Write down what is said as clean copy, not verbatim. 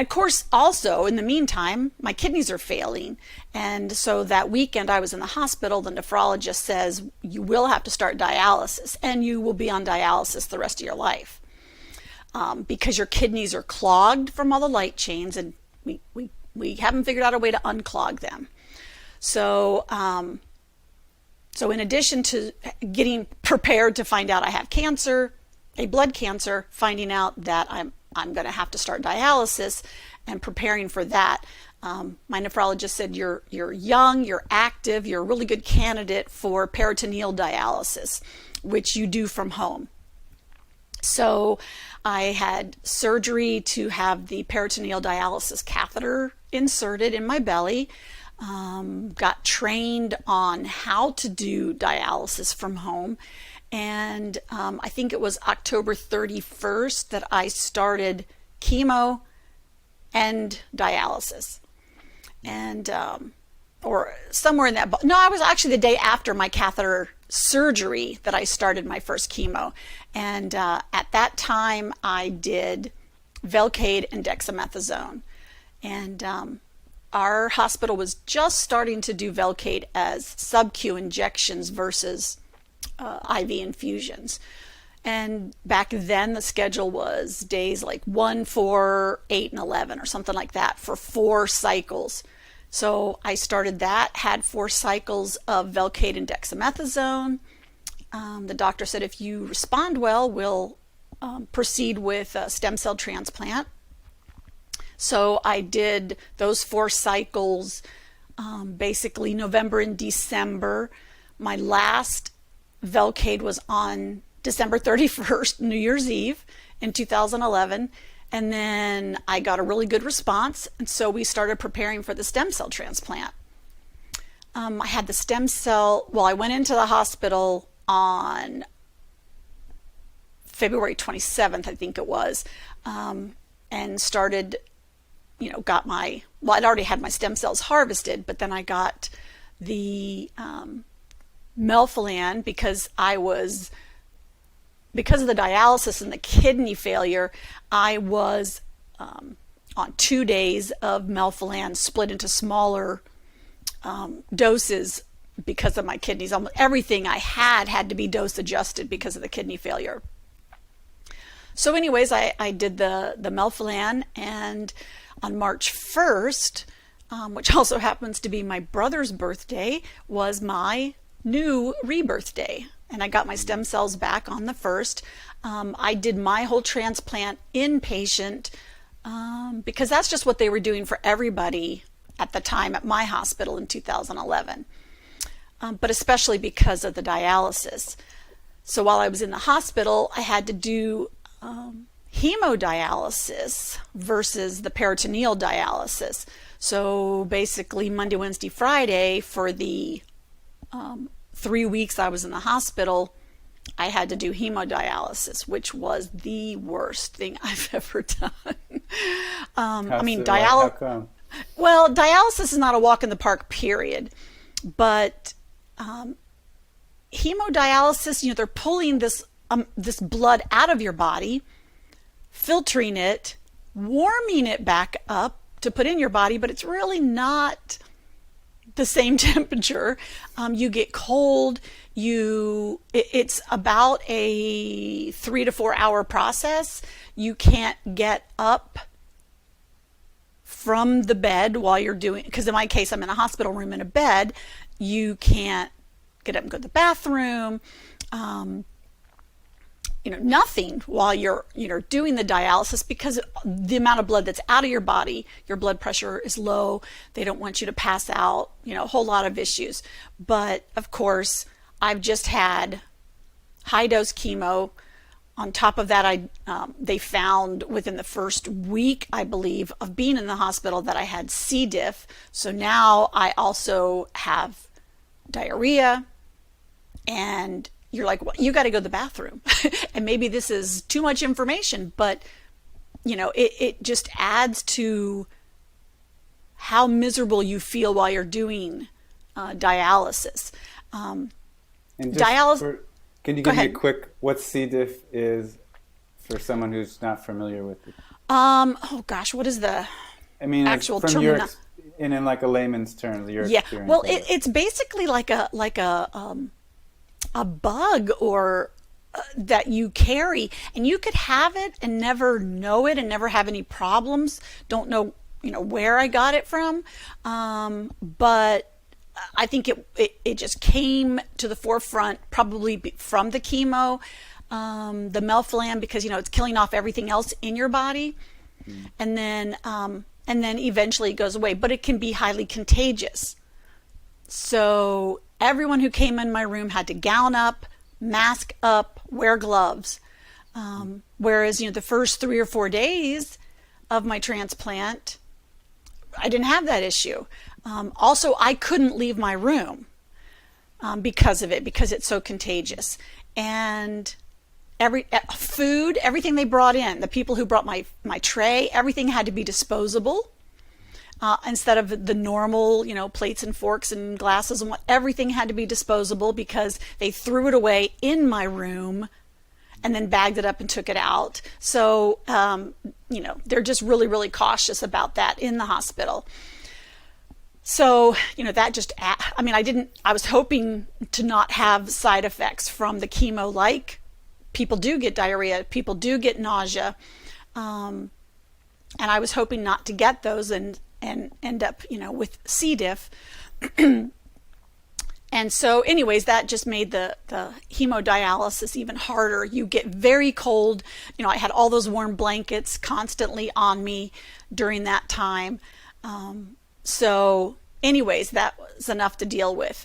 And of course, also in the meantime, my kidneys are failing. And so that weekend I was in the hospital, the nephrologist says, you will have to start dialysis and you will be on dialysis the rest of your life, because your kidneys are clogged from all the light chains, and we haven't figured out a way to unclog them. So, so in addition to getting prepared to find out I have cancer, a blood cancer, finding out that I'm going to have to start dialysis and preparing for that, my nephrologist said, you're young, you're active, you're a really good candidate for peritoneal dialysis, which you do from home. So I had surgery to have the peritoneal dialysis catheter inserted in my belly, got trained on how to do dialysis from home. And I think it was October 31st that I started chemo and dialysis. And, or somewhere in that, no, I was actually the day after my catheter surgery that I started my first chemo. And at that time, I did Velcade and dexamethasone. And our hospital was just starting to do Velcade as sub-Q injections versus IV infusions. And back then the schedule was days like 1, 4, 8, and 11 or something like that for 4 cycles. So I started that, had 4 cycles of Velcade and dexamethasone. The doctor said, if you respond well, we'll proceed with a stem cell transplant. So I did those 4 cycles, basically November and December. My last Velcade was on December 31st, New Year's Eve in 2011. And then I got a really good response. And so we started preparing for the stem cell transplant. I had the stem cell, well, I went into the hospital on February 27th, I think it was, and started, got my, well, I'd already had my stem cells harvested, but then I got the melphalan because because of the dialysis and the kidney failure, I was on 2 days of melphalan split into smaller doses because of my kidneys. Almost everything I had to be dose adjusted because of the kidney failure. So anyways, I did the melphalan, and on March 1st, which also happens to be my brother's birthday, was my new rebirth day. And I got my stem cells back on the 1st. I did my whole transplant inpatient because that's just what they were doing for everybody at the time at my hospital in 2011, but especially because of the dialysis. So while I was in the hospital, I had to do hemodialysis versus the peritoneal dialysis. So basically Monday, Wednesday, Friday for the 3 weeks I was in the hospital, I had to do hemodialysis, which was the worst thing I've ever done. I mean, well, dialysis is not a walk in the park, period. But hemodialysis, they're pulling this blood out of your body, filtering it, warming it back up to put in your body, but it's really not the same temperature. You get cold. It's about a 3 to 4 hour process. You can't get up from the bed while you're doing, because in my case, I'm in a hospital room in a bed. You can't get up and go to the bathroom. Nothing while you're doing the dialysis, because the amount of blood that's out of your body, your blood pressure is low. They don't want you to pass out, a whole lot of issues. But of course, I've just had high dose chemo. On top of that, they found within the first week, I believe, of being in the hospital that I had Cdiff. So now I also have diarrhea, and you're like, well, you got to go to the bathroom. And maybe this is too much information, but it just adds to how miserable you feel while you're doing dialysis. And can you give me a quick, what C. diff is for someone who's not familiar with it? Oh gosh, what is the I mean, like actual from your term? in like a layman's terms, your Yeah, experience well, of it. it's basically like a bug or that you carry, and you could have it and never know it and never have any problems. Don't know, where I got it from, but I think it just came to the forefront probably from the chemo, the melphalan, because it's killing off everything else in your body, Mm. and then eventually it goes away. But it can be highly contagious. So everyone who came in my room had to gown up, mask up, wear gloves. Whereas, the first 3 or 4 days of my transplant, I didn't have that issue. Also, I couldn't leave my room because of it, because it's so contagious. And food, everything they brought in, the people who brought my tray, everything had to be disposable. Instead of the normal, plates and forks and glasses and what, everything had to be disposable because they threw it away in my room and then bagged it up and took it out. So, they're just really, really cautious about that in the hospital. So, that just, I mean, I was hoping to not have side effects from the chemo, like people do get diarrhea, people do get nausea. And I was hoping not to get those and end up, with Cdiff. And so, anyways, that just made the hemodialysis even harder. You get very cold. I had all those warm blankets constantly on me during that time. So, anyways, that was enough to deal with.